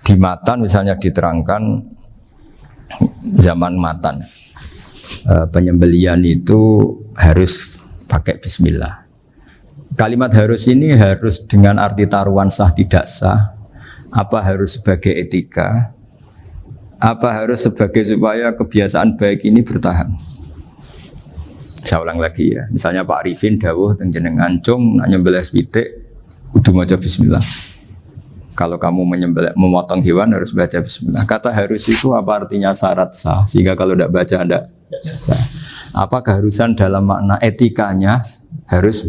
Di Matan misalnya diterangkan zaman Matan penyembelian itu harus pakai bismillah. Kalimat harus ini harus dengan arti taruhan sah tidak sah, apa harus sebagai etika, apa harus sebagai supaya kebiasaan baik ini bertahan. Saya ulang lagi ya, misalnya Pak Arifin dawuh teng jenengan cung nak nyembelih pitik kudu maca bismillah. Kalau kamu memotong hewan harus baca bismillah. Kata harus itu apa artinya syarat sah? Sehingga kalau tidak baca tidak sah. Apa keharusan dalam makna etikanya harus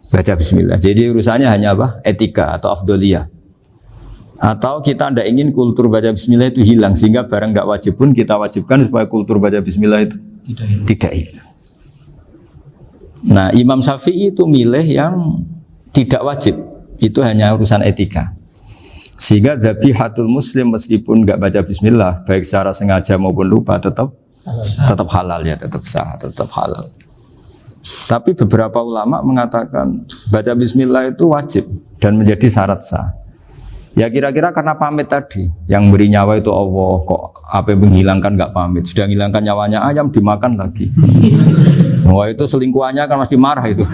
baca bismillah. Jadi urusannya hanya apa? Etika atau afdoliyah. Atau kita tidak ingin kultur baca bismillah itu hilang. Sehingga barang tidak wajib pun kita wajibkan supaya kultur baca bismillah itu tidak hilang. Nah Imam Syafi'i itu milih yang tidak wajib. Itu hanya urusan etika. Sehingga dhabihatul muslim meskipun enggak baca bismillah baik secara sengaja maupun lupa tetap halal ya, tetap sah, tetap halal. Tapi beberapa ulama mengatakan baca bismillah itu wajib dan menjadi syarat sah. Ya kira-kira karena pamit tadi, yang beri nyawa itu Allah, kok apa yang menghilangkan enggak pamit, sudah menghilangkan nyawanya ayam dimakan lagi. Wah itu selingkuhannya kan masih marah itu.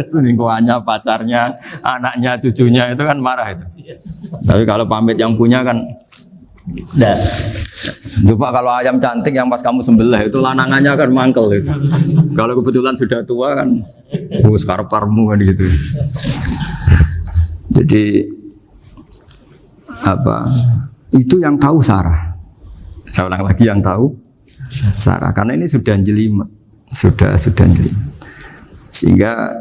Selingkuhannya, pacarnya, anaknya, cucunya itu kan marah itu. Tapi kalau pamit yang punya kan enggak. Coba kalau ayam cantik yang pas kamu sembelih itu lanangannya kan mangkel itu. Kalau kebetulan sudah tua kan karep-karepmu kan gitu. Jadi apa? Itu yang tahu Sarah. Saya ulang lagi yang tahu Sarah karena ini sudah jelimet. Sudah jelimet. Sehingga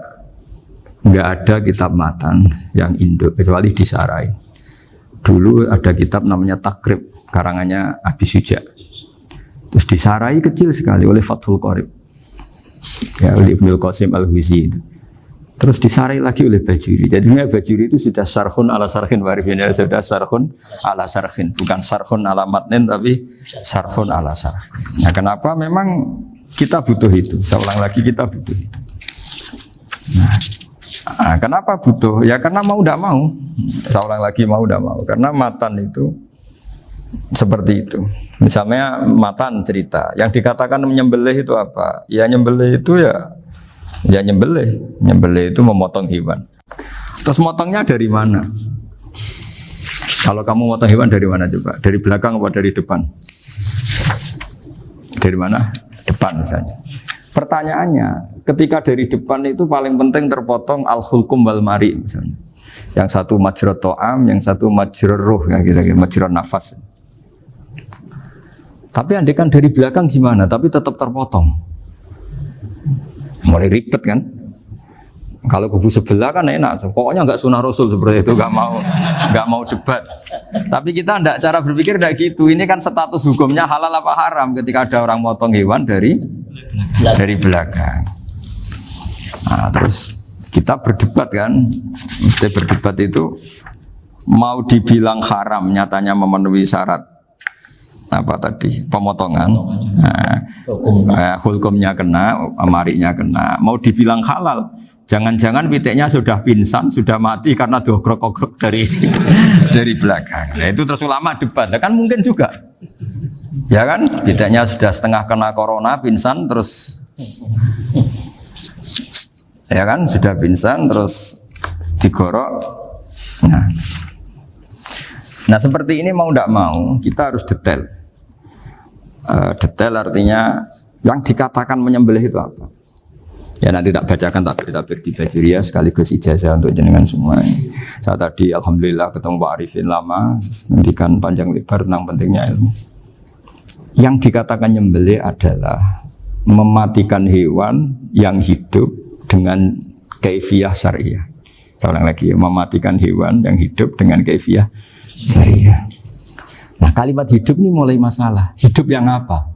enggak ada kitab matan yang Indo kecuali disarai. Dulu ada kitab namanya Takrib, karangannya Abi Suja. Terus disarai kecil sekali oleh Fathul Qorib. Ya, oleh Ibnul Qasim Al-Huzi itu. Terus disarai lagi oleh Bajuri. Jadi Bajuri itu sudah sarhun ala sarhin warifin, ya, sudah sarhun ala sarhin, bukan sarhun ala matnin tapi sarhun ala sarhin. Nah, kenapa memang kita butuh itu? Saya ulang lagi kita butuh itu. Nah, kenapa butuh? Ya karena mau tidak mau. Saya ulang lagi mau tidak mau. Karena matan itu seperti itu. Misalnya matan cerita. Yang dikatakan menyembelih itu apa? Ya nyembelih itu ya nyembelih. Nyembelih itu memotong hewan. Terus motongnya dari mana? Kalau kamu motong hewan dari mana coba? Dari belakang atau dari depan? Dari mana? Depan misalnya. Pertanyaannya, ketika dari depan itu paling penting terpotong al-hulkum wal mari misalnya. Yang satu majrur to'am, yang satu majrur ruh, ya, gitu, majrur nafas. Tapi andekan dari belakang gimana? Tapi tetap terpotong. Mulai ribet kan? Kalau kubu sebelah kan enak, pokoknya nggak sunah Rasul seperti itu, nggak mau debat. Tapi kita enggak, cara berpikir enggak gitu. Ini kan status hukumnya halal apa haram ketika ada orang motong hewan dari belakang. Nah, terus kita berdebat kan, mesti berdebat itu mau dibilang haram, nyatanya memenuhi syarat apa tadi pemotongan, hukumnya kena, amarinya kena. Mau dibilang halal, jangan-jangan pitiknya sudah pingsan, sudah mati karena dogrok-dogrok dari belakang. Nah, itu terus ulama debat, nah, kan mungkin juga. Ya kan, pitiknya sudah setengah kena corona, pingsan terus. Ya kan, sudah pingsan terus digorok. Nah seperti ini mau tidak mau kita harus detail. Detail artinya yang dikatakan menyembelih itu apa? Ya nanti tak bacakan tabir-tabir di Bajuria sekaligus ijazah untuk jenengan semua. Saya tadi alhamdulillah ketemu Pak Arifin lama, nantikan panjang lebar tentang pentingnya ilmu. Yang dikatakan menyembelih adalah mematikan hewan yang hidup dengan kaifiyah syariah. Saya ulang lagi, mematikan hewan yang hidup dengan kaifiyah syariah. Nah kalimat hidup ini mulai masalah. Hidup yang apa?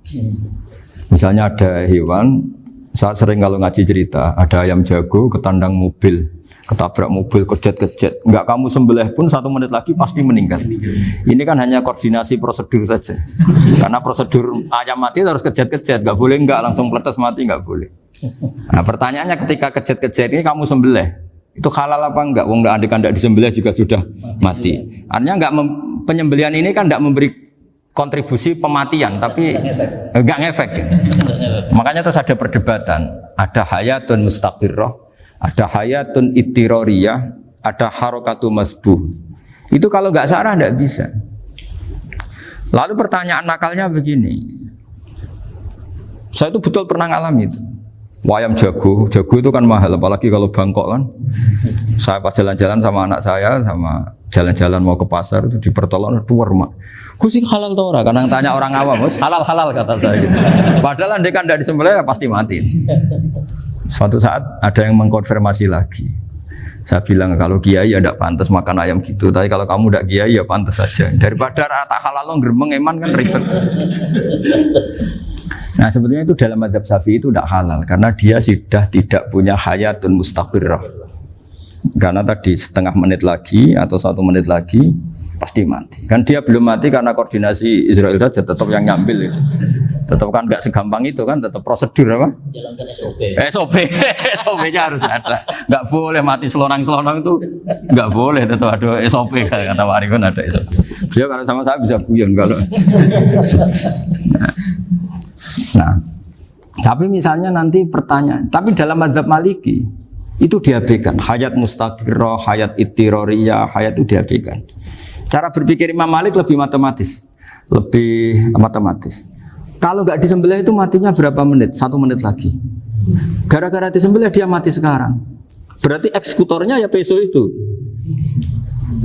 Misalnya ada hewan, saya sering kalau ngaji cerita, ada ayam jago ketandang mobil, ketabrak mobil, kejet-kejet. Enggak kamu sembelih pun 1 menit lagi pasti meninggal. Ini kan hanya koordinasi prosedur saja. Karena prosedur ayam mati harus kejet-kejet, enggak boleh enggak langsung peletes mati, enggak boleh. Nah pertanyaannya ketika kejet-kejet ini kamu sembelih, itu halal apa enggak? Wong enggak disembelih juga sudah mati. Artinya enggak penyembelihan ini kan tidak memberi kontribusi pematian, tapi enggak ngefek. Makanya terus ada perdebatan. Ada hayatun mustaqirrah, ada hayatun ittiroriyah, ada harokatu masbuh. Itu kalau nggak sarah nggak bisa. Lalu pertanyaan nakalnya begini. Saya itu betul pernah ngalami itu. Wayam jago itu kan mahal, apalagi kalau Bangkok kan. Saya pas jalan-jalan sama anak saya, sama jalan-jalan mau ke pasar itu di pertolongan tuwer mak. Kusik halal tau ora? Karena tanya orang awam, halal kata saya gitu. Padahal andai kan tidak disembelih ya pasti mati. Suatu saat ada yang mengkonfirmasi lagi. Saya bilang kalau kiai ya tidak pantas makan ayam gitu, tapi kalau kamu tidak kiai ya pantas saja. Daripada rata halal lo geremeng eman kan ribet. Nah sebetulnya itu dalam mazhab Syafi'i itu tidak halal karena dia sudah tidak punya hayatun mustaqirrah. Karena tadi setengah menit lagi atau 1 menit lagi pasti mati. Kan dia belum mati karena koordinasi Israel saja, tetap yang ngambil itu. Tetap kan nggak segampang itu kan, tetap prosedur apa? Jalankan SOP. SOP-nya harus ada. Nggak boleh mati selonang-selonang itu, nggak boleh. Tetap ada SOP kata Pak Arifin ada SOP. Dia kalau sama saya bisa guyon kalau. Nah, tapi misalnya nanti pertanyaan, tapi dalam mazhab Maliki itu diabaikan. Hayat mustaqirrah, hayat ittiroriyah, hayat itu diabaikan. Cara berpikir Imam Malik lebih matematis. Kalau nggak disembelih itu matinya berapa menit? 1 menit lagi. Gara-gara disembelih dia mati sekarang. Berarti eksekutornya ya peso itu.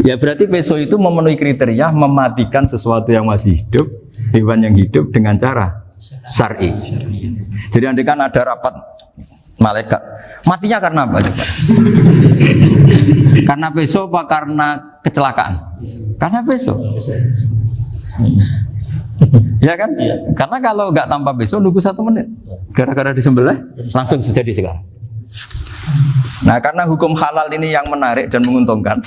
Ya berarti peso itu memenuhi kriteria mematikan sesuatu yang masih hidup, hewan yang hidup dengan cara syar'i. Jadi andai kan ada rapat malaikat, matinya karena apa coba? Karena peso apa karena kecelakaan? Karena peso. Ya kan? Karena kalau nggak tanpa peso nunggu 1 menit. Gara-gara disembelih langsung terjadi sekarang. Nah karena hukum halal ini yang menarik dan menguntungkan.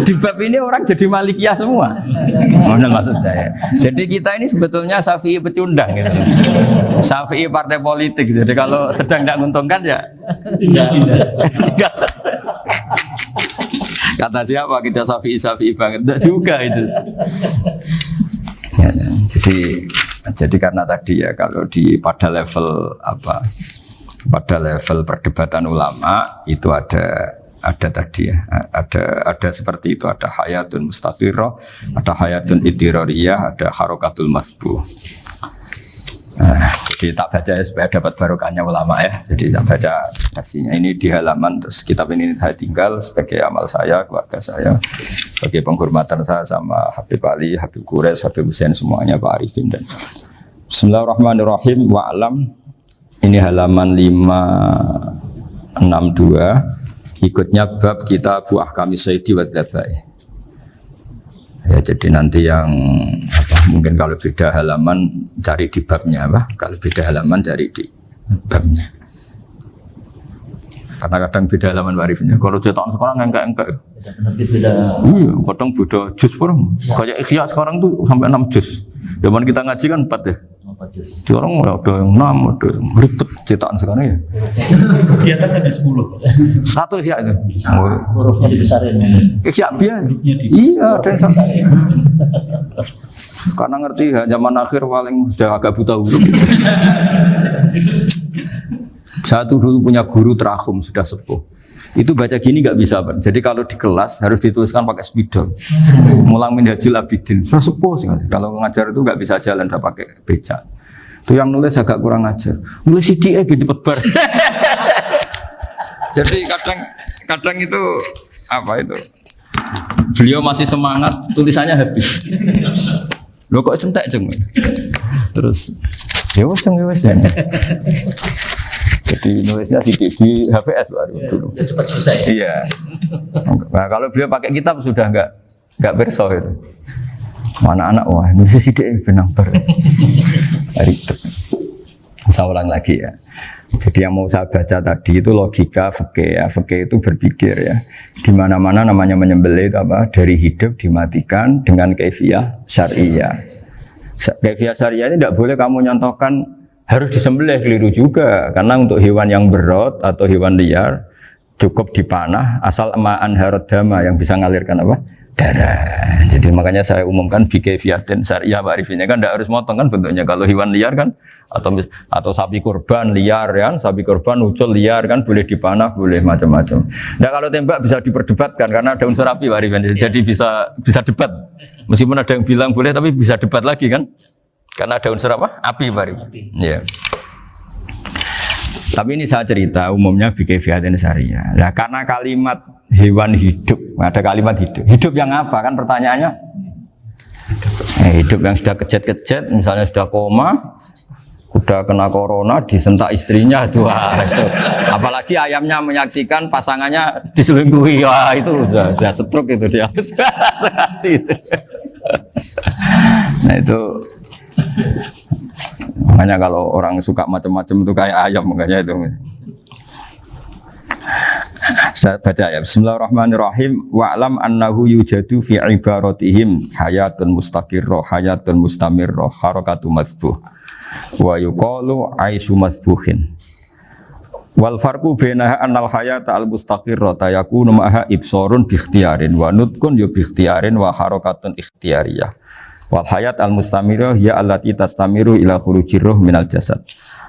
Di bab ini orang jadi Malikiyah semua. Mana maksudnya ya? Jadi kita ini sebetulnya Syafi'i pecundang gitu. Syafi'i partai politik. Jadi kalau sedang tidak menguntungkan ya kata siapa kita Syafi'i banget? Tidak juga itu. Ya, jadi karena tadi ya kalau pada level apa? Pada level perdebatan ulama itu ada tadi ya, ada seperti itu, ada hayatun mustaqirrah, ada hayatun ittiroriyah, ada harokatul masbuh. Jadi tak baca ya supaya dapat barokahnya ulama ya. Jadi tak baca versinya ini di halaman, terus kitab ini saya tinggal sebagai amal saya, keluarga saya, sebagai penghormatan saya sama Habib Ali, Habib Qures, Habib Hussein semuanya, Pak Arifin dan Bismillahirrahmanirrahim. Wa'alam. Ini halaman 562. Ikutnya bab kita buah kami sayyidi wa dzabai. Ya jadi nanti yang apa mungkin kalau beda halaman cari di babnya apa? Kalau beda halaman cari di babnya. Karena kadang beda halaman warifnya. Kalau cetak sekarang enggak. Beda. Iya, kadang beda juz pun. Kayak Ikhya sekarang tuh sampai 6 juz. Zaman kita ngaji kan 4 ya. Sekarang ada yang 6, ada yang ribet cetakan sekarang ya. Di atas ada 10. Satu Ikhya itu. Hurufnya dibesarin. Ikhya biar. Hurufnya Iya, ada yang sama. Karena ngerti ya, zaman akhir paling sudah agak buta huruf. Saya tuh dulu punya guru terakhum sudah sepuh. Itu baca gini nggak bisa, Pak. Jadi kalau di kelas harus dituliskan pakai spidol. Mulang Minhajul Abidin, sudah sepuh sekali. Kalau ngajar itu nggak bisa jalan, udah pakai beca. Itu yang nulis agak kurang ajar. Nulis CDE gitu cepet bar. Jadi kadang itu apa itu? Beliau masih semangat, tulisannya habis. Loh kok sentek jeng? Terus ya wes ya. Jadi nulisnya di HVS baru dulu. Ya cepat selesai. Iya. Nah kalau beliau pakai kitab sudah enggak berso itu. Anak-anak wah nulis sidik benang ber. Ribet. Saya ulang lagi ya. Jadi yang mau saya baca tadi itu logika fikih ya. Fikih itu berpikir ya. Di mana-mana namanya menyembelih itu apa? Dari hidup dimatikan dengan kaifiyah syariah. Kaifiyah syariah ini tidak boleh kamu nyontohkan harus disembelih, keliru juga karena untuk hewan yang berat atau hewan liar cukup dipanah asal ma'an harodama yang bisa ngalirkan apa? Darah. Jadi makanya saya umumkan bikaifiatin syariah Pak Arifin kan tidak harus motong kan bentuknya. Kalau hewan liar kan atau sapi kurban liar kan, sapi kurban ucul liar kan boleh dipanah, boleh macam-macam. Nah kalau tembak bisa diperdebatkan karena ada unsur api Pak Arifin. Jadi bisa debat. Meskipun ada yang bilang boleh tapi bisa debat lagi kan? Karena ada unsur apa? Api Pak Arifin. Iya. Tapi ini saya cerita umumnya bikaifiatin syariah. Nah karena kalimat hewan hidup, ada kalimat hidup. Hidup yang apa kan pertanyaannya? Hidup yang sudah kejet-kejet, misalnya sudah koma, udah kena corona, disentak istrinya itu. Apalagi ayamnya menyaksikan pasangannya diselingkuhi, wah itu udah stroke itu dia. Nah itu. Makanya kalau orang suka macam-macam itu kayak ayam makanya itu. Saya baca ya. Bismillahirrahmanirrahim. Wa'lam annahu yujadu fi ibaratihim hayatun mustaqirrah, hayatun mustamirrah, harakatu madhbuh. Wa yuqalu aisyu madhbuhin. Wal farqu bainaha annal hayata al mustaqirrah yakunu ma'aha ibsarun bi ikhtiyarin wa nutqun bi ikhtiyarin wa harakatun ikhtiyariyah. Wal hayat al mustamirah ya allati tastamiru ila khurujir ruh minal jasad.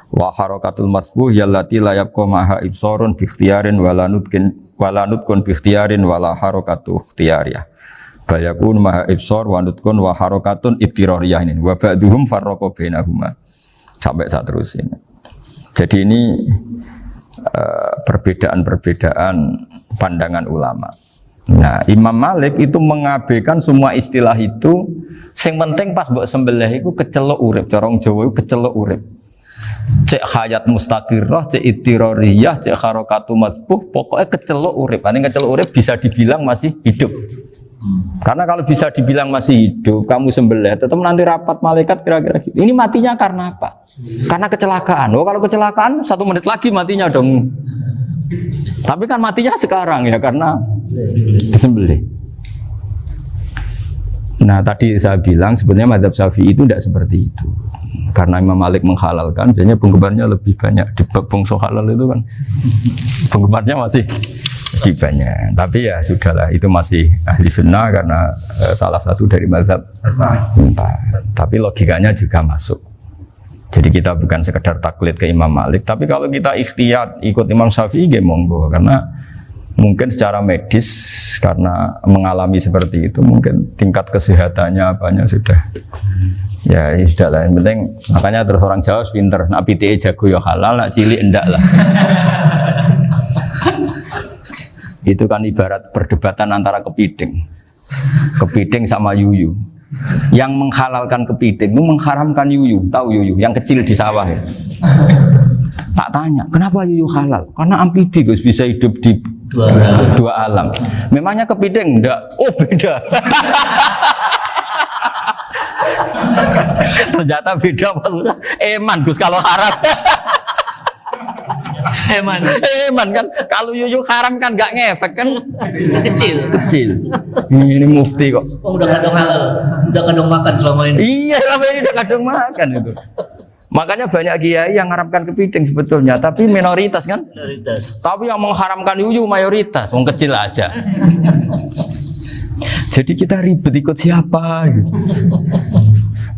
Wa harakatul masbuh ya allati la yabqa maha ibsarun bi ikhtiyarin wala nutqun bi ikhtiyarin wala harakatu ikhtiyariyah. Bal yakun maha ibsar wa nutqun wa harakatun ibtirariyah ini. Wa ba'duhum farraqa bainahuma. Sampai saat terus ini. Jadi ini perbedaan-perbedaan pandangan ulama. Nah, Imam Malik itu mengabaikan semua istilah itu. Sing penting pas mbok sembelih iku kecelok urip, corong Jawa iku kecelok urip. Cek hayat mustaqirrah, cek ittirariyah, cek harakatu masbuh, pokoknya kecelok urip. Ini kecelok urip bisa dibilang masih hidup. Karena kalau bisa dibilang masih hidup, kamu sembelih, tetap nanti rapat malaikat kira-kira gitu. Ini matinya karena apa? Karena kecelakaan. Oh, kalau kecelakaan 1 menit lagi matinya dong. Tapi kan matinya sekarang ya karena disembelih. Nah tadi saya bilang sebenarnya mazhab Syafi'i itu tidak seperti itu. Karena Imam Malik menghalalkan, biasanya penggemarnya lebih banyak. Di bab bongso halal itu kan penggemarnya masih banyak. Tapi ya sudahlah, itu masih ahli sunnah karena salah satu dari mazhab 4. Tapi logikanya juga masuk. Jadi kita bukan sekedar taklid ke Imam Malik, tapi kalau kita ikhtiyat ikut Imam Syafi'i ya monggo, karena mungkin secara medis karena mengalami seperti itu mungkin tingkat kesehatannya apanya sudah ya sudah lah, yang penting makanya terus orang Jawa pinter nak PTE jago ya halal, nak cilik enggak lah. Itu kan ibarat perdebatan antara kepiting sama yuyu. Yang menghalalkan kepiting itu mengharamkan yuyu, tahu yuyu yang kecil di sawah ya. Tak tanya, kenapa yuyu halal? Karena amfibi Gus, bisa hidup di dua alam. Memangnya kepiting enggak? Oh beda. Ternyata beda maksudnya. Eman Gus kalau haram. Eman kan kalau yuyu haram kan enggak ngefek kan kecil. Ini mufti kok. Oh udah kadang halal, udah kadang makan selama ini. Iya selama ini udah kadang makan itu. Makanya banyak kiai yang mengharamkan kepiting sebetulnya, tapi minoritas kan? Minoritas. Tapi yang mengharamkan yuyu mayoritas, wong kecil aja. Jadi kita ribet ikut siapa? Gitu.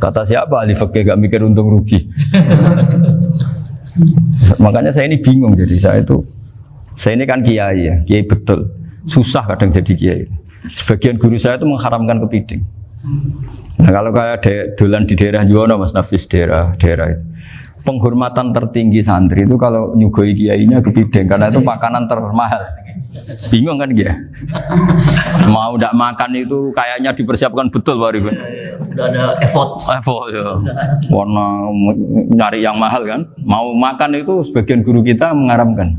Kata siapa? Ahli fikih gak mikir untung rugi. Makanya saya ini bingung, jadi saya ini kan kiai ya, kiai betul. Susah kadang jadi kiai. Sebagian guru saya itu mengharamkan kepiting. Nah kalau kayak dolan di daerah Juwono Mas Nafis daerah itu. Penghormatan tertinggi santri itu kalau nyugoi kiainya kepiting karena itu makanan termahal. Bingung kan dia? Mau tidak makan itu kayaknya dipersiapkan betul Pak Ribon. Udah ada effort ya. Warna nyari yang mahal kan. Mau makan itu sebagian guru kita mengharamkan.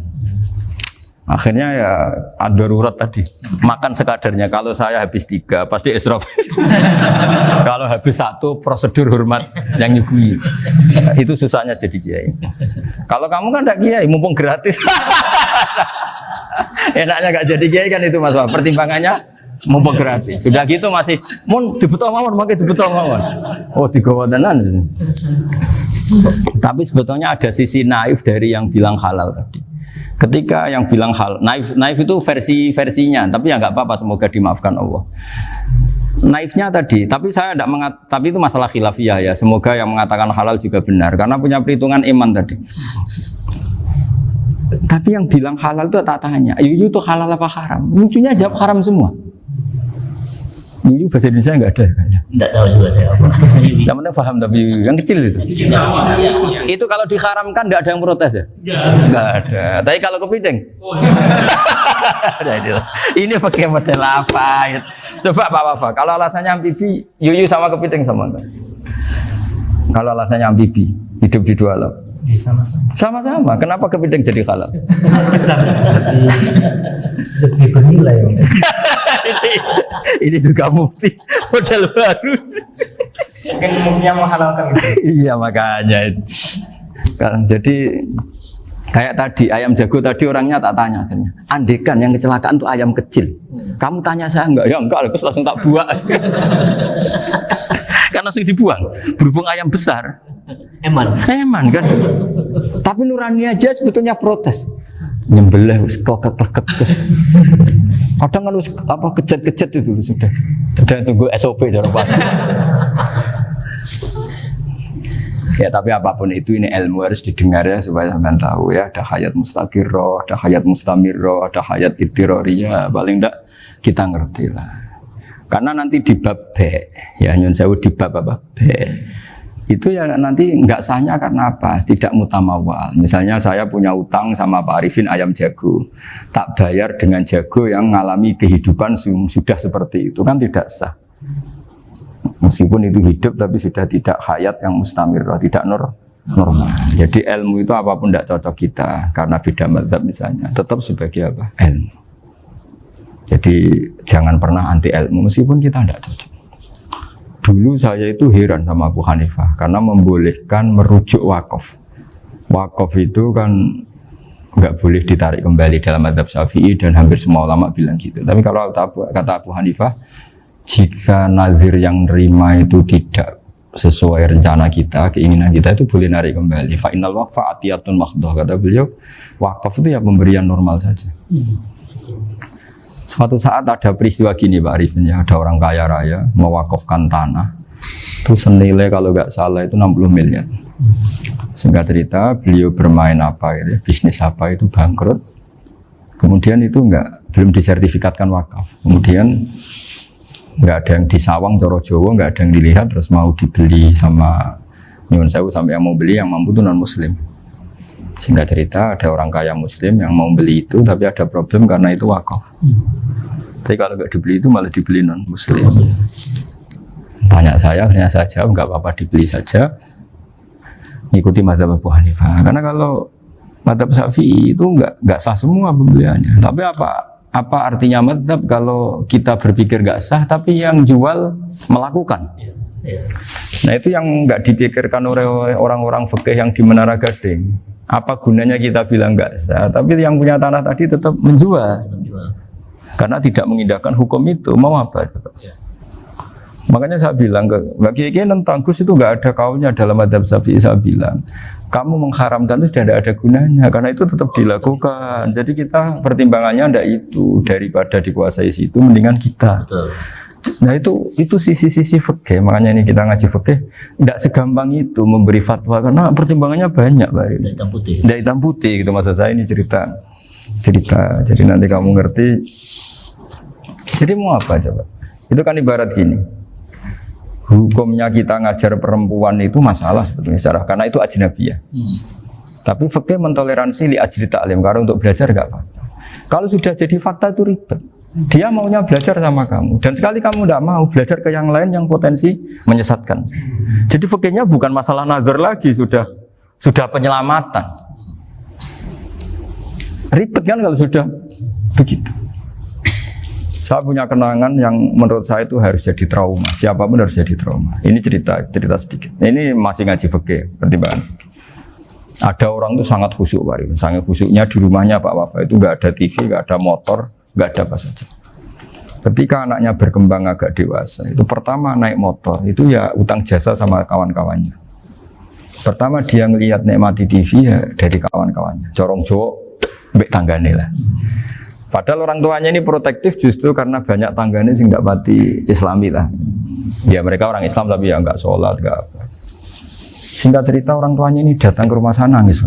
Akhirnya ya ada darurat tadi. Makan sekadarnya. Kalau saya habis 3 pasti israf. Kalau habis 1 prosedur hormat yang nyugui. Itu susahnya jadi kiai. Kalau kamu kan tidak kiai, mumpung gratis. Enaknya gak jadi kiai kan itu Mas. Pertimbangannya mumpung gratis. Sudah gitu masih mun dibutuh mawon, makai dibutuh mawon. Oh digawa tenan. Tapi sebetulnya ada sisi naif dari yang bilang halal tadi. Ketika yang bilang naif itu versinya, tapi ya nggak apa-apa, semoga dimaafkan Allah. Naifnya tadi, tapi saya tidak tapi itu masalah khilafiyah ya. Semoga yang mengatakan halal juga benar, karena punya perhitungan iman tadi. Tapi yang bilang halal itu tak tanya, Yuyu itu halal apa haram? Lucunya jawab haram semua. Yuyu bahasa Indonesia nggak ada kayaknya. Nggak tahu juga saya apa. Yang penting paham tapi Yuyu, yang kecil itu. Itu kalau diharamkan nggak ada yang protes ya? Nggak ada. Tapi kalau kepiting? Ini pakai model apa? Coba Pak Wafa, kalau alasannya amfibi, Yuyu sama kepiting sama enggak? Kalau alasannya amfibi, hidup di dua alam. Sama-sama. Sama-sama. Kenapa kepiting jadi halal? Lebih bernilai. Ini juga mufti model baru. Mungkin muftinya menghalalkan itu. Iya makanya itu. Kan jadi kayak tadi ayam jago tadi orangnya tak tanya akhirnya. Andekan yang kecelakaan itu ayam kecil. Kamu tanya saya enggak? Ya enggak, aku langsung tak buang. Kan langsung dibuang. Berhubung ayam besar. Eman kan. Tapi nurani aja sebetulnya protes. Nyembelih klekek-klekek. Kadang kan apa kejet-kejet itu sudah tunggu SOP cara Pak. Ya tapi apapun itu ini ilmu harus didengar ya supaya sampean tahu ya, ada hayat mustaqirroh, ada hayat mustamirroh, ada hayat ittiroriyah, paling enggak kita ngerti lah. Karena nanti di bab B, ya nyun sewu di bab apa? B. Itu ya nanti enggak sahnya karena apa? Tidak mutamawal. Misalnya saya punya utang sama Pak Arifin ayam jago. Tak bayar dengan jago yang mengalami kehidupan sudah seperti itu kan tidak sah. Meskipun itu hidup tapi sudah tidak hayat yang mustamirah, tidak normal. Jadi ilmu itu apapun tidak cocok kita karena beda mazhab misalnya, tetap sebagai apa? Ilmu. Jadi jangan pernah anti ilmu meskipun kita tidak cocok. Dulu saya itu heran sama Abu Hanifah karena membolehkan merujuk wakaf. Wakaf itu kan nggak boleh ditarik kembali dalam mazhab Syafi'i dan hampir semua ulama bilang gitu. Tapi kalau kata Abu Hanifah, jika nazir yang nerima itu tidak sesuai rencana kita, keinginan kita itu boleh narik kembali. Fa innal waqfa atiyatun makhdoh, kata beliau. Wakaf itu ya pemberian normal saja. Suatu saat ada peristiwa gini Pak Arifin ya, ada orang kaya raya mewakafkan tanah itu senilai kalau nggak salah itu 60 miliar. Singkat cerita beliau bermain apa gitu, bisnis apa itu bangkrut. Kemudian itu belum disertifikatkan wakaf. Kemudian nggak ada yang disawang coro Jawa, nggak ada yang dilihat, terus mau dibeli sama nyuwun sewu sampai yang mau beli yang mampu itu non muslim. Singkat cerita ada orang kaya muslim yang mau beli itu tapi ada problem karena itu wakaf. Tapi kalau nggak dibeli itu malah dibeli non muslim. Tanya saya, akhirnya saya jawab nggak apa-apa dibeli saja. Ikuti mazhab Abu Hanifah. Karena kalau mazhab Syafi'i itu nggak sah semua pembeliannya. Tapi apa artinya mazhab kalau kita berpikir nggak sah tapi yang jual melakukan? Nah itu yang nggak dipikirkan oleh orang-orang fikih yang di Menara Gading. Apa gunanya kita bilang nggak sah, tapi yang punya tanah tadi tetap menjual. Karena tidak mengindahkan hukum itu, mau apa? Makanya saya bilang ke Kiai tentang Gus itu nggak ada kaulnya dalam mazhab Syafi'i. Saya bilang, kamu mengharamkan itu tidak ada gunanya, karena itu tetap dilakukan. Jadi kita pertimbangannya ndak itu, daripada dikuasai situ, mendingan kita. Betul. Nah itu sisi-sisi fikih, makanya ini kita ngaji fikih tidak segampang itu memberi fatwa karena pertimbangannya banyak Pak. Dari hitam putih. Dari hitam putih gitu maksud saya ini cerita. Jadi nanti kamu ngerti. Jadi mau apa coba? Itu kan ibarat gini. Hukumnya kita ngajar perempuan itu masalah sebetulnya secara karena itu ajnabiyah. Tapi fikih mentoleransi li ajli ta'lim karena untuk belajar enggak apa-apa. Kalau sudah jadi fakta itu ribet. Dia maunya belajar sama kamu dan sekali kamu tidak mau belajar ke yang lain yang potensi menyesatkan. Jadi fikihnya bukan masalah nazar lagi, sudah penyelamatan. Ribet kan kalau sudah begitu. Saya punya kenangan yang menurut saya itu harus jadi trauma. Siapapun harus jadi trauma. Ini cerita sedikit. Ini masih ngaji fikih pertimbangan. Ada orang itu sangat khusyuk Pak. Sangat khusyuknya di rumahnya Pak Wafa itu nggak ada TV, nggak ada motor. Nggak ada apa saja. Ketika anaknya berkembang agak dewasa, itu pertama naik motor, itu ya utang jasa sama kawan-kawannya. Pertama dia ngelihat nikmati TV ya dari kawan-kawannya. Corong Jawa, mbek tanggane lah. Padahal orang tuanya ini protektif justru karena banyak tanggane sing ndak pati Islami lah. Ya mereka orang Islam tapi ya enggak sholat, enggak apa. Singkat cerita orang tuanya ini datang ke rumah saya nangis,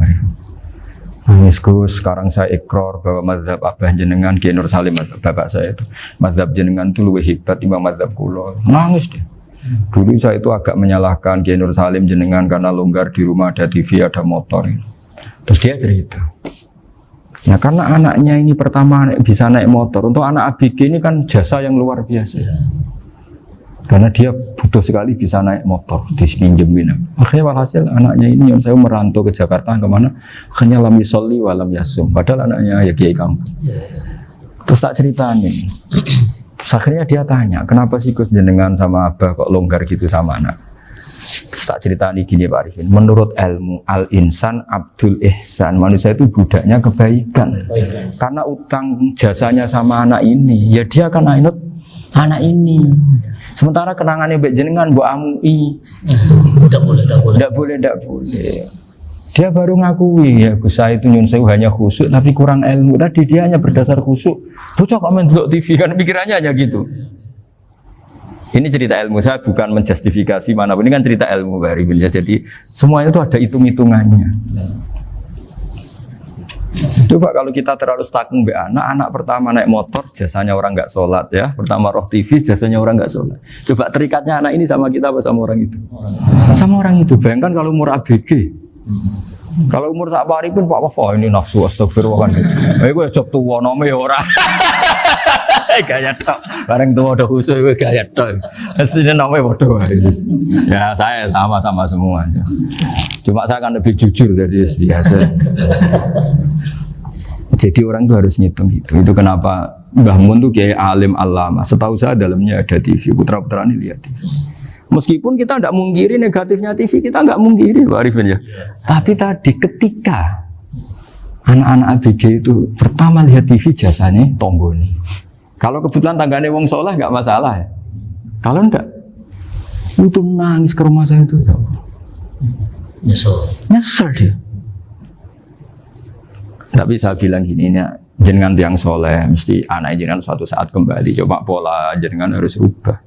nangis Gus, sekarang saya ikrar bahwa mazhab abah jenengan Kiai Nur Salim, bapak saya itu mazhab jenengan itu lebih hebat timbang mazhab kula. Nangis dia. Dulu saya itu agak menyalahkan Kiai Nur Salim jenengan karena longgar di rumah ada TV, ada motor. Terus dia cerita. Ya karena anaknya ini pertama bisa naik motor. Untuk anak ABG ini kan jasa yang luar biasa. Karena dia butuh sekali bisa naik motor, dipinjemin. Akhirnya walhasil anaknya ini yang saya merantau ke Jakarta kemana? Akhirnya lam yusolli wa lam yasum. Padahal anaknya ya kiai kampung. Terus tak ceritanya. Akhirnya dia tanya, kenapa sih Gus jenengan sama abah kok longgar gitu sama anak? Terus tak ceritanya gini Pak Arifin. Menurut ilmu al-insan abdul ihsan, manusia itu budaknya kebaikan. Karena utang jasanya sama anak ini, ya dia akan ainut anak ini. Sementara kenangannya mbek jenengan mbok amui. Tidak boleh. Dia baru ngakui ya Gus saya itu nyun sewu hanya khusyuk tapi kurang ilmu. Tadi dia hanya berdasar khusyuk. Bocah kok main delok TV kan pikirannya hanya gitu. Ini cerita ilmu, saya bukan menjustifikasi manapun. Ini kan cerita ilmu Pak Arifin ya. Jadi semuanya itu ada hitung-hitungannya. Coba kalau kita terlalu stakung be anak pertama naik motor jasanya orang nggak sholat ya, pertama roh TV jasanya orang nggak sholat. Coba terikatnya anak ini sama kita apa sama orang itu? Sama orang itu. Bayangkan kalau umur ABG, kalau umur sak pari pun Pak Wafa ini nafsu astagfirullah kan. Gue job tua nome orang. Gaya tok, bareng tua udah khusus gue gaya tok. Aslinya namanya bodoh. Ya saya sama semua. Cuma saya akan lebih jujur dari biasa. Jadi orang itu harus ngitung gitu. Itu kenapa Mbah Mun tuh kayak alim alama. Setahu saya dalamnya ada TV. Putra-putra ini lihat TV. Meskipun kita tidak mungkiri negatifnya TV, kita nggak mungkiri Pak Arifin ya. Tapi tadi ketika anak-anak ABG itu pertama lihat TV jasanya tonggoni. Kalau kebetulan tanggane wong soleh nggak masalah ya. Kalau enggak, itu nangis ke rumah saya itu ya. Nyesel dia. Tapi saya bilang gini, ini jenengan tiang soleh, mesti anak jenengan suatu saat kembali. Coba pola jenengan harus ubah.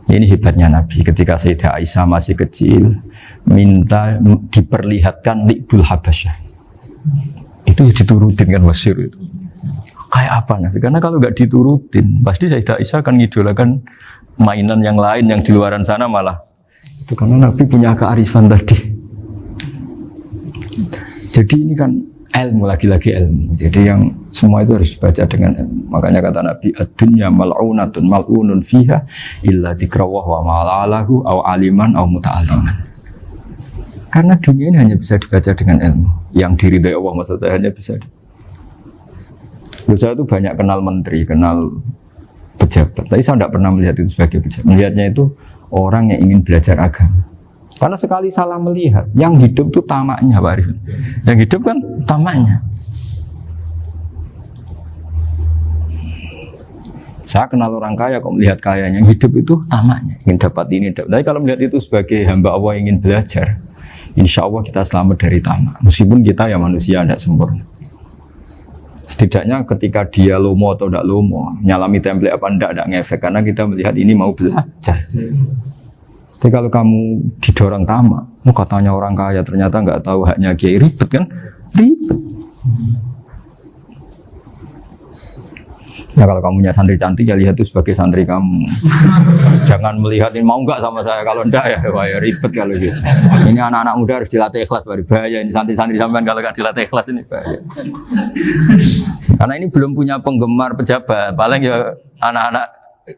Ini hebatnya Nabi. Ketika Sayyidah Aisyah masih kecil, minta diperlihatkan Li'bul Habasyah. Itu diturutin kan masyhur itu. Kayak apa Nabi? Karena kalau nggak diturutin, pasti Sayyidah Aisyah akan ngidolakan mainan yang lain yang di luaran sana malah. Itu karena Nabi punya kearifan tadi. Jadi ini kan ilmu, lagi-lagi ilmu. Jadi yang semua itu harus dibaca dengan ilmu. Makanya kata Nabi, ad-dunya mal'unatun mal'unun fiha illa dzikrawah wa ma'alahu aw aliman aw muta'aliman. Karena dunia ini hanya bisa dibaca dengan ilmu. Yang diridai Allah maksudnya hanya bisa. Saya itu banyak kenal menteri, kenal pejabat. Tapi saya tidak pernah melihat itu sebagai pejabat. Melihatnya itu orang yang ingin belajar agama. Karena sekali salah melihat, yang hidup itu tamaknya Pak Arifin. Yang hidup kan tamaknya. Saya kenal orang kaya kok melihat kayanya, yang hidup itu tamaknya, ingin dapat ini. Tapi kalau melihat itu sebagai hamba Allah yang ingin belajar, insya Allah kita selamat dari tamak. Meskipun kita ya manusia tidak sempurna. Setidaknya ketika dia lomo atau tidak lomo, nyalami template apa tidak ngefek karena kita melihat ini mau belajar. Tapi kalau kamu didorong tamak, katanya orang kaya ternyata nggak tahu haknya kiai, ribet kan? Ribet. Ya kalau kamu punya santri cantik ya lihat itu sebagai santri kamu. Jangan melihat ini mau nggak sama saya, kalau enggak ya bahaya, ribet kalau gitu. Ini anak-anak muda harus dilatih ikhlas, baru bahaya ini santri-santri sampean kalau nggak dilatih ikhlas ini bahaya. Karena ini belum punya penggemar pejabat, paling ya anak-anak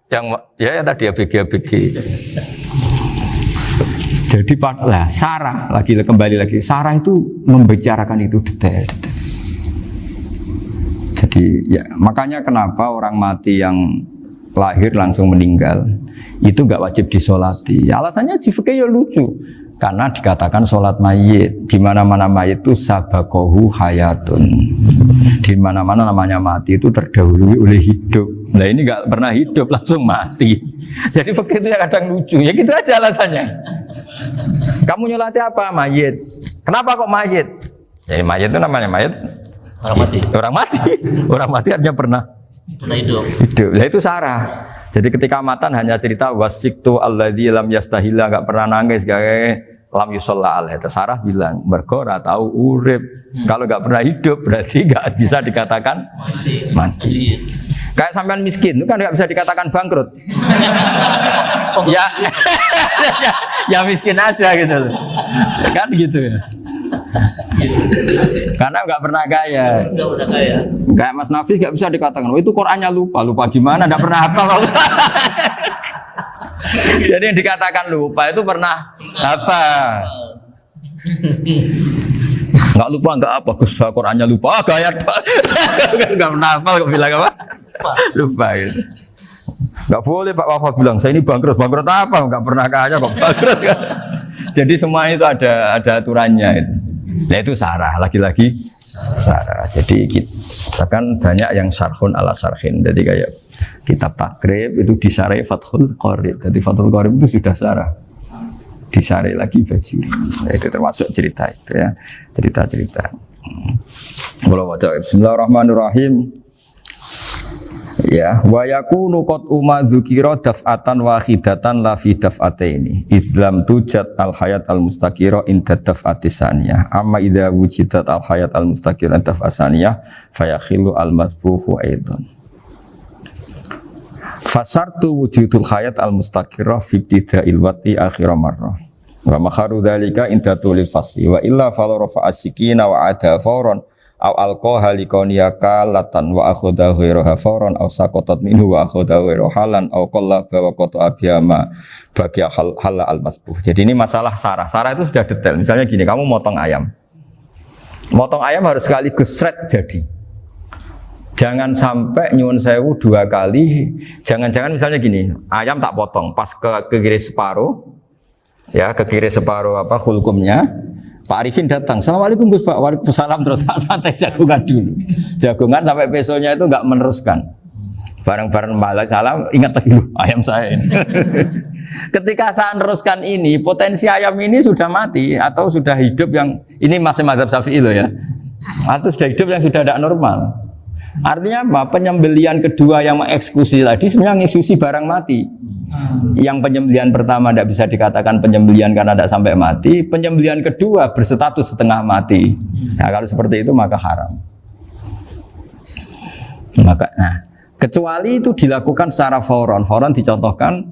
yang ya tadi ABG. Jadi lah Sarah kembali lagi Sarah itu membicarakan itu detail. Jadi ya makanya kenapa orang mati yang lahir langsung meninggal itu nggak wajib disolati. Alasannya di fikih ya lucu. Karena dikatakan sholat mayit, di mana-mana mayit itu sabakohu hayatun. Di mana-mana namanya mati itu terdahului oleh hidup. Nah ini nggak pernah hidup langsung mati. Jadi begitu ya kadang lucu. Ya gitu aja alasannya. Kamu nyolati apa? Mayit. Kenapa kok mayit? Jadi mayit itu namanya mayit Orang mati. Orang mati artinya pernah Hidup. hidup. Nah itu sarah. Jadi ketika matan hanya cerita wasiktu alladzi lam yastahila, enggak pernah nangis, lam yusalla alaihi. Sarah bilang mergo ora tahu urip. Kalau enggak pernah hidup berarti enggak bisa dikatakan mati. Kayak sampean miskin itu kan enggak bisa dikatakan bangkrut. ya, ya miskin aja gitu loh. Kan gitu ya. Karena nggak pernah kaya. Enggak udah kaya. Kayak Mas Nafis nggak bisa dikatakan, oh itu Qurannya lupa gimana? Nggak pernah hafal. Jadi yang dikatakan lupa itu pernah hafal. Nggak lupa nggak apa, Gus Qurannya lupa, gaya nggak pernah hafal, kok bilang apa? Lupa gitu. Nggak boleh Pak Wafa bilang saya ini bangkrut apa? Nggak pernah kaya kok bangkrut kan? Jadi semua itu ada aturannya itu. Nah itu sarah, lagi-lagi sarah. Jadi kita kan banyak yang sarhun ala sarhin. Jadi kayak kitab takrib itu disarai Fathul Qorib. Jadi Fathul Qorib itu sudah sarah. Disarai lagi baju. Nah, itu termasuk cerita itu ya. Cerita-cerita. Bismillahirrahmanirrahim. Ya, wa yakunu qad umma dzukira daf'atan wahidatan la fi daf'ataini. Islam tujad al hayat al mustaqira inda daf'ati saniyah. Amma idza wujidat al hayat al mustaqira daf'a saniyah fayakhilu al masbuhu aidan. Fasartu wujudul hayat al mustaqira fi ibtida'il wati akhir marrah. Wa makharu dzalika inda tulil fasli wa illa fala rafa'a sikina wa ada fawran aw alqaha liqaniyaka latan wa akhadha ghairaha fawran aw saqatat minhu wa akhadha ghairu halan aw qallaba wa qata abiyama bagi hal al masbuh. Jadi ini masalah sarah. Sarah itu sudah detail. Misalnya gini, kamu motong ayam. Motong ayam harus sekaligus sret jadi. Jangan sampai nyuwun sewu 2 kali. Jangan-jangan misalnya gini, ayam tak potong pas ke kiri separuh. Ya, ke kiri separuh apa hulkumnya. Pak Arifin datang, Assalamualaikum Gus Pak, waalaikumsalam, terus santai jagungan dulu. Jagungan sampai besoknya itu enggak meneruskan. Bareng-bareng balik salam, ingat lagi ayam saya ini. Ketika saya meneruskan ini, potensi ayam ini sudah mati atau sudah hidup yang ini masih mazhab Syafi'i loh ya. Atau sudah hidup yang sudah tidak normal. Artinya apa? Penyembelian kedua yang mengeksekusi tadi sebenarnya mengeksekusi barang mati. Yang penyembelian pertama tidak bisa dikatakan penyembelian karena tidak sampai mati. Penyembelian kedua berstatus setengah mati. Nah, kalau seperti itu maka haram. Kecuali itu dilakukan secara fauron. Fauron dicontohkan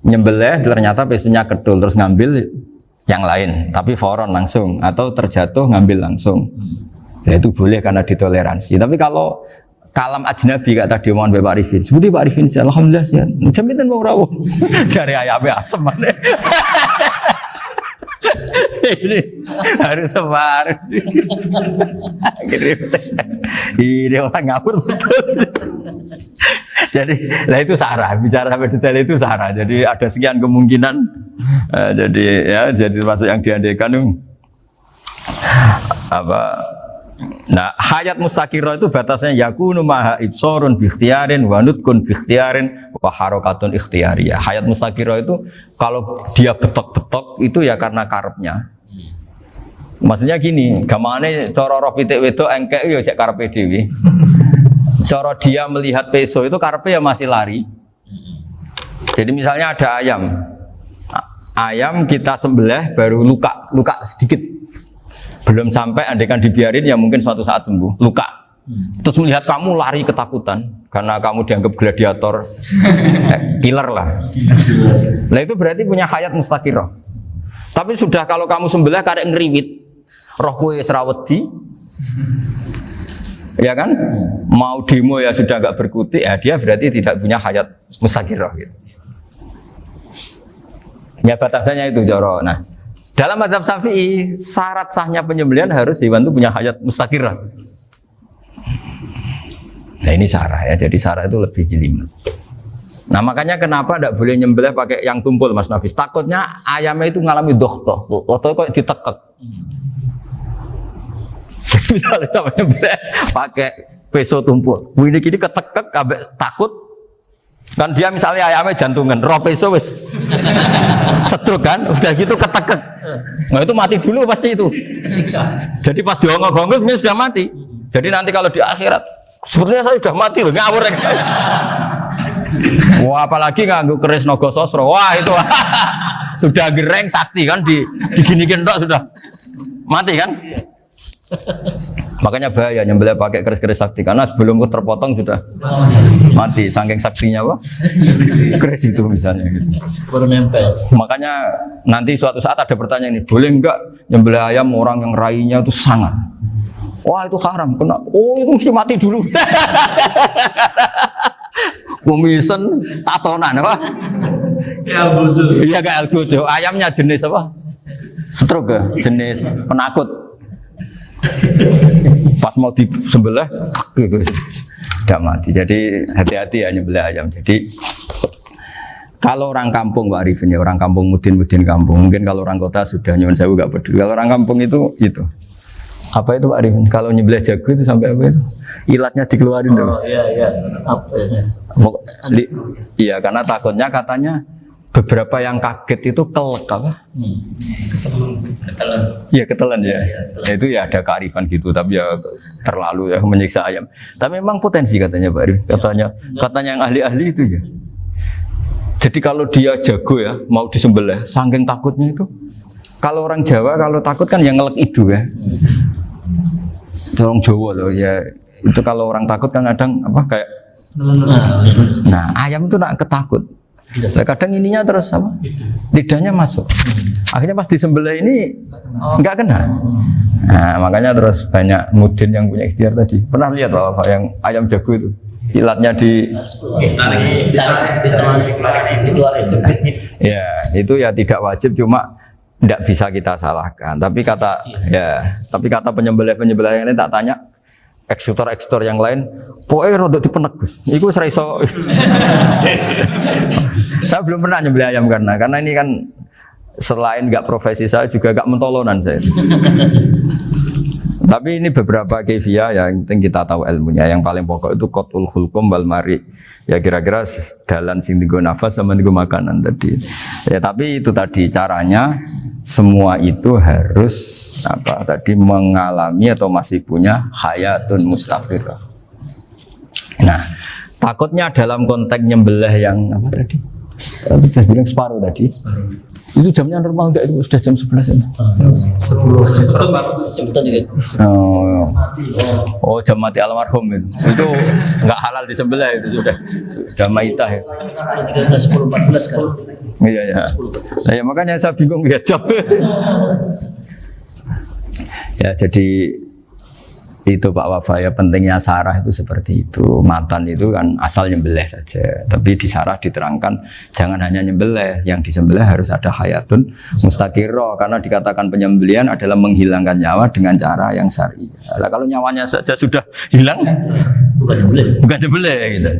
menyembelih ternyata pesunya kedul terus ngambil yang lain, tapi fauron langsung atau terjatuh ngambil langsung. Ya itu boleh karena ditoleransi. Tapi kalau kalam ajnabi kata tadi omongan Pak Arifin, seperti Pak Arifin alhamdulillah sih, jaminan mau rawuh dari ayamnya asem mana? Ini harus sebar. Ini orang ngawur betul. Jadi, lah itu sarah. Bicara sampai detail itu sarah. Jadi ada sekian kemungkinan. Jadi termasuk yang diandaikan apa? Nah, hayat mustaqirah itu batasnya yakunu maha ibsorun bi ikhtiarin wa nutkun bi ikhtiarin wa harakatun ikhtiyariyah. Hayat mustaqirah itu kalau dia betok-betok itu ya karena karepnya. Maksudnya gini, gamane cara roh pitik wedok engkek ya cek karepe dhewe. Cara dia melihat peso itu karepe ya masih lari. Jadi misalnya ada ayam. Ayam kita sembelih baru luka sedikit. Belum sampai andaikan dibiarin ya mungkin suatu saat sembuh, luka. Terus melihat kamu lari ketakutan karena kamu dianggap gladiator, killer lah. Nah itu berarti punya hayat mustaqirah. Tapi sudah kalau kamu sembelih karek ngeriwit, roh kue serawedi, ya kan? Mau demo ya sudah agak berkutik, ya dia berarti tidak punya hayat mustaqirah. Gitu. Ya batasannya itu Joro. Nah. Dalam mazhab Syafi'i, syarat sahnya penyembelihan harus hewan itu punya hayat mustaqirah. Nah ini sarah ya, jadi sarah itu lebih jelimet. Nah makanya kenapa tidak boleh nyembelih pakai yang tumpul Mas Nafis? Takutnya ayamnya itu ngalami dohtoh, atau kok ditekek. Misalnya sama nyembelih pakai peso tumpul, ini kini ketekek, takut. Kan dia misalnya ayamnya jantungan, roh peso wis setruk kan, udah gitu ketekek. Nah itu mati dulu pasti itu. Siksa. Jadi pas diongok-ongok dia sudah mati. Jadi nanti kalau di akhirat, sebenarnya saya sudah mati loh, ngawur. Wah, apalagi nganggo keris naga sosro. Wah, itu sudah gereng sakti kan diginikin tok sudah mati kan? Makanya bahaya nyembelih pakai keris-keris sakti karena sebelum terpotong sudah mati saking saktinya apa? Keris itu misalnya gitu. Baru nempel. Makanya nanti suatu saat ada pertanyaan ini, boleh enggak nyembelih ayam orang yang rainya itu sangat? Wah, itu haram. Kena. Oh, itu mesti mati dulu. Kumisen tatonan apa? Ya bodoh. Iya kayak algojo. Ayamnya jenis apa? Stroke ya? Jenis penakut. Pas mau disembelih tidak mati. Jadi hati-hati ya nyembelih ayam. Jadi kalau orang kampung Pak Arifin ya, orang kampung mudin kampung. Mungkin kalau orang kota sudah nyuwun sewu gak peduli. Kalau orang kampung itu apa itu Pak Arifin? Kalau nyembelih jago itu sampai apa itu? Ilatnya dikeluarin dong. Oh iya. Apa ya? Iya karena takutnya katanya beberapa yang kaget itu kelek apa? Ketelan. Iya ketelan ya. Iya, Nah, itu ya ada kearifan gitu, tapi ya terlalu ya menyiksa ayam. Tapi memang potensi katanya Pak Arif. Katanya yang ahli-ahli itu ya. Jadi kalau dia jago ya mau disembelih, saking takutnya itu. Kalau orang Jawa kalau takut kan yang ngelek idu ya. Orang Jawa loh ya. Itu kalau orang takut kan kadang apa kayak. Nah ayam itu nak ketakut. Nah, kadang ininya terus apa? Lidahnya masuk. Akhirnya pas disembelih ini nggak kena. Nah, makanya terus banyak mudin yang punya ikhtiar tadi. Pernah lihat Bapak yang ayam jago itu? Ilatnya ditarik, ya, itu ya tidak wajib cuma tidak bisa kita salahkan. Tapi kata penyembelih yang ini tak tanya eksekutor yang lain, pokoknya rodok dipenek Gus. Iku seraiso. Saya belum pernah nyembelih ayam karena ini kan selain nggak profesi saya juga nggak mentolonan saya. Tapi ini beberapa kefiah yang penting kita tahu ilmunya. Yang paling pokok itu qatul khulqum wal mari. Ya kira-kira dalan sing digo nafas sama digo makanan tadi. Ya tapi itu tadi caranya semua itu harus mengalami atau masih punya hayatun mustaqirah. Nah, takutnya dalam konteks nyembelih yang apa tadi? Saya bilang separuh tadi. Itu jamnya normal enggak? Itu sudah jam 11 ya? Jam 10. Jemputan juga. Oh, jam mati almarhum itu. Itu enggak halal disembelih itu sudah maitah ya. 10, 13, 10, 14 kan. Iya ya. Nah, ya makanya saya bingung lihat jam. Ya jadi itu Pak Wafa ya pentingnya sarah itu seperti itu. Matan itu kan asal nyembelih saja. Tapi di sarah diterangkan jangan hanya nyembelih, yang disembelih harus ada hayatun mustaqirah karena dikatakan penyembelihan adalah menghilangkan nyawa dengan cara yang syar'i. Nah, kalau nyawanya saja sudah hilang bukan nyembelih gitu.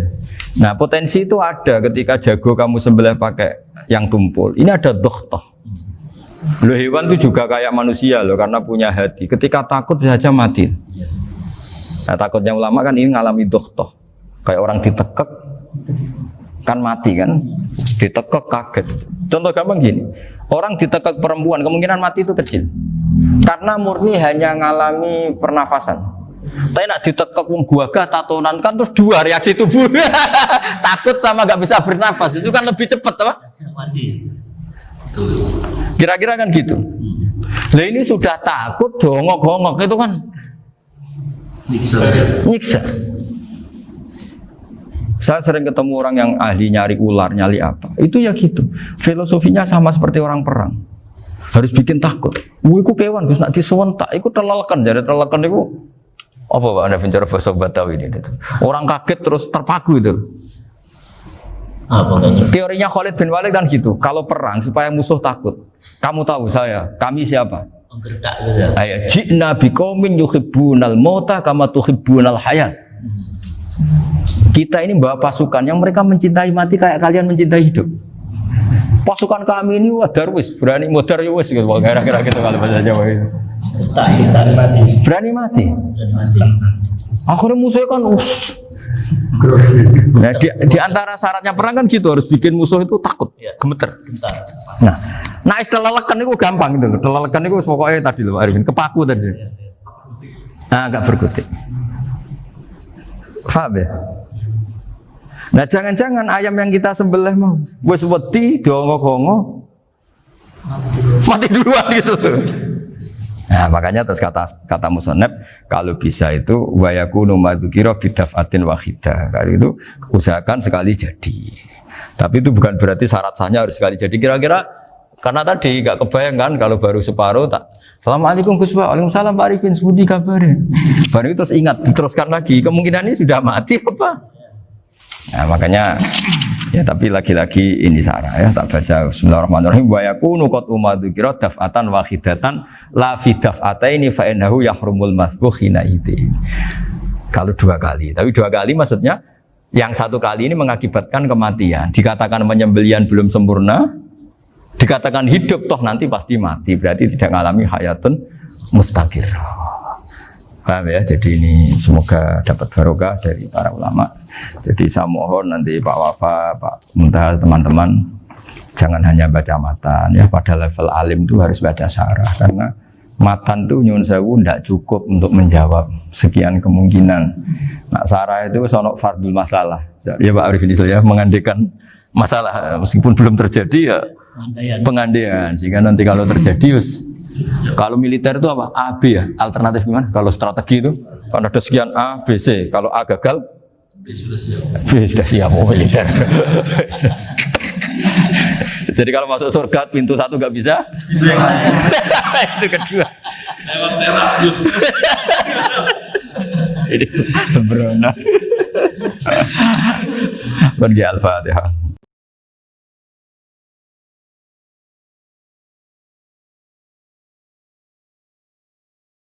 Nah, potensi itu ada ketika jago kamu sembelih pakai yang tumpul. Ini ada dokhtoh. Loh, hewan itu juga kayak manusia loh karena punya hati. Ketika takut saja mati. Nah, takutnya ulama kan ini ngalami dokhtoh. Kayak orang ditekek kan mati kan. Ditekek kaget. Contoh gampang gini. Orang ditekek perempuan kemungkinan mati itu kecil. Karena murni hanya ngalami pernafasan. Tapi nak ditekek gua tatonan kan terus dua reaksi tubuh. Takut sama gak bisa bernafas. Itu kan lebih cepat apa? Mati. Kira-kira kan gitu. Lah ini sudah takut dongok-dongok itu kan nyiksa. Saya sering ketemu orang yang ahli nyari ular, nyari apa. Itu ya gitu. Filosofinya sama seperti orang perang. Harus bikin takut. Iku kewan Gus nak disewentak, iku telelekan. Jadi telelekan iku apa Pak Anda bicara bahasa Batawi ini? Orang kaget terus terpaku itu. Apa kayaknya? Teorinya Khalid bin Walid kan gitu. Kalau perang supaya musuh takut. Kamu tahu kami siapa? Gertak gitu. Ayat ji'na biqaumin yuhibbunal mauta kama tuhibbunal hayat. Kita ini bawa pasukan yang mereka mencintai mati kayak kalian mencintai hidup. Pasukan kami ini darwis, berani modar ya wis gitu. Kira-kira gitu kalau bahasa Jawa itu. Gertak mati. Berani mati. Akhirnya musuhnya kan nah, di antara syaratnya perang kan gitu, harus bikin musuh itu takut, gemeter. Nah istilah lelekan itu gampang gitu loh. Lelekan itu pokoknya tadi loh Arifin, kepaku tadi. Nah, agak berkutik. Paham ya? Nah jangan-jangan ayam yang kita sembelih mau wis wedi diongo-ongo mati duluan gitu. Nah makanya terus kata musannaf kalau bisa itu wa yakunu madzukira bidafatin wahidah. Kalau itu usahakan sekali jadi. Tapi itu bukan berarti syarat sahnya harus sekali jadi. Kira-kira karena tadi gak kebayang kan kalau baru separuh tak Assalamualaikum Gus Pak, waalaikumsalam Pak Arifin, sebuti kabarnya. Baru itu terus ingat, diteruskan lagi. Kemungkinan ini sudah mati apa? Nah makanya ya tapi lagi-lagi ini sarah ya tak baca Bismillahirrahmanirrahim wa yakunu qad umadzukira daf'atan wahidatan la fi daf'ataini fa innahu yahrumul mazbuh hina itu. Kalau 2 kali, tapi 2 kali maksudnya yang 1 kali ini mengakibatkan kematian. Dikatakan penyembelian belum sempurna, dikatakan hidup toh nanti pasti mati, berarti tidak mengalami hayatun mustaqirrah. Paham ya? Jadi ini semoga dapat barokah dari para ulama. Jadi saya mohon nanti Pak Wafa, Pak Muntaha, teman-teman jangan hanya baca matan ya, pada level alim itu harus baca syarah karena matan itu nyuwun sewu ndak cukup untuk menjawab sekian kemungkinan. Nah, syarah itu sono fardul masalah. Ya Pak Arifin ya mengandekan masalah meskipun belum terjadi ya pengandaian sehingga nanti kalau terjadi kalau militer itu apa? A, B ya? Alternatif gimana? Kalau strategi itu kan ada sekian A, B, C. Kalau A gagal, B sudah siap. Oh, militer. Jadi kalau masuk surga pintu 1 nggak bisa, itu kedua. Lewat teras Gus. Ini sembrono. Bagi Al-Fatihah.